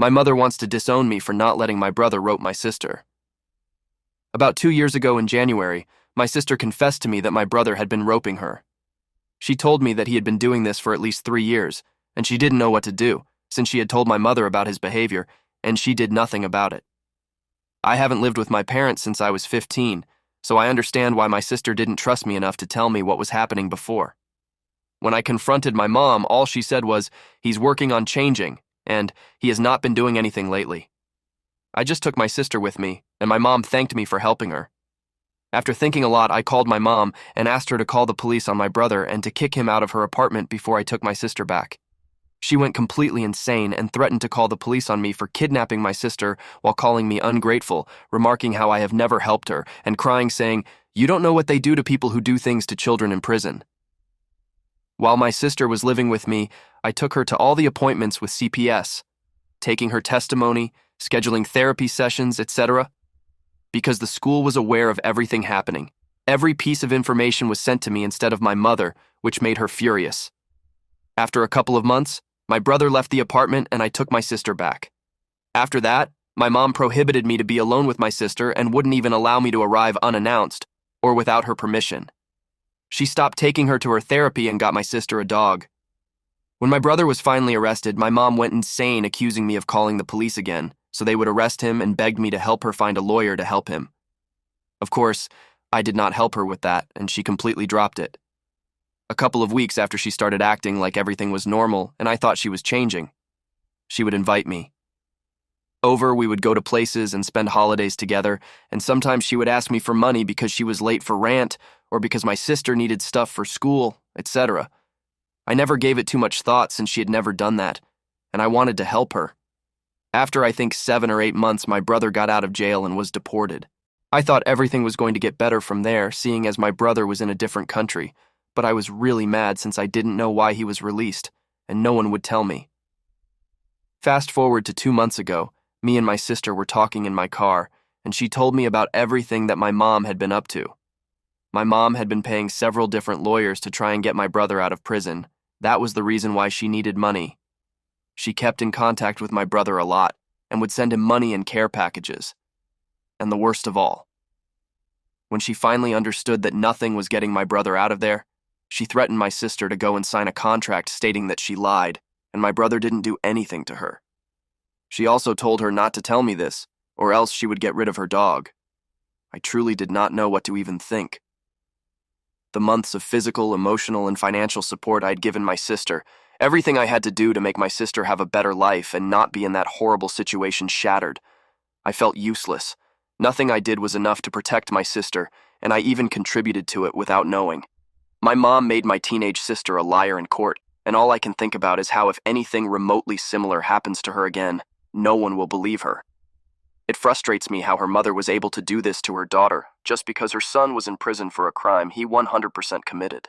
My mother wants to disown me for not letting my brother rope my sister. About 2 years ago in January, my sister confessed to me that my brother had been roping her. She told me that he had been doing this for at least 3 years, and she didn't know what to do, since she had told my mother about his behavior, and she did nothing about it. I haven't lived with my parents since I was 15, so I understand why my sister didn't trust me enough to tell me what was happening before. When I confronted my mom, all she said was, "He's working on changing, and he has not been doing anything lately." I just took my sister with me, and my mom thanked me for helping her. After thinking a lot, I called my mom and asked her to call the police on my brother and to kick him out of her apartment before I took my sister back. She went completely insane and threatened to call the police on me for kidnapping my sister while calling me ungrateful, remarking how I have never helped her, and crying saying, "You don't know what they do to people who do things to children in prison." While my sister was living with me, I took her to all the appointments with CPS, taking her testimony, scheduling therapy sessions, etc. Because the school was aware of everything happening. Every piece of information was sent to me instead of my mother, which made her furious. After a couple of months, my brother left the apartment and I took my sister back. After that, my mom prohibited me to be alone with my sister and wouldn't even allow me to arrive unannounced or without her permission. She stopped taking her to her therapy and got my sister a dog. When my brother was finally arrested, my mom went insane accusing me of calling the police again, so they would arrest him and begged me to help her find a lawyer to help him. Of course, I did not help her with that, and she completely dropped it. A couple of weeks after she started acting like everything was normal and I thought she was changing, she would invite me over. We would go to places and spend holidays together, and sometimes she would ask me for money because she was late for rent or because my sister needed stuff for school, etc. I never gave it too much thought since she had never done that, and I wanted to help her. After I think 7 or 8 months, my brother got out of jail and was deported. I thought everything was going to get better from there, seeing as my brother was in a different country, but I was really mad since I didn't know why he was released, and no one would tell me. Fast forward to 2 months ago, me and my sister were talking in my car, and she told me about everything that my mom had been up to. My mom had been paying several different lawyers to try and get my brother out of prison. That was the reason why she needed money. She kept in contact with my brother a lot and would send him money and care packages. And the worst of all, when she finally understood that nothing was getting my brother out of there, she threatened my sister to go and sign a contract stating that she lied, and my brother didn't do anything to her. She also told her not to tell me this, or else she would get rid of her dog. I truly did not know what to even think. The months of physical, emotional, and financial support I'd given my sister, everything I had to do to make my sister have a better life and not be in that horrible situation shattered. I felt useless. Nothing I did was enough to protect my sister, and I even contributed to it without knowing. My mom made my teenage sister a liar in court, and all I can think about is how if anything remotely similar happens to her again, no one will believe her. It frustrates me how her mother was able to do this to her daughter just because her son was in prison for a crime he 100% committed.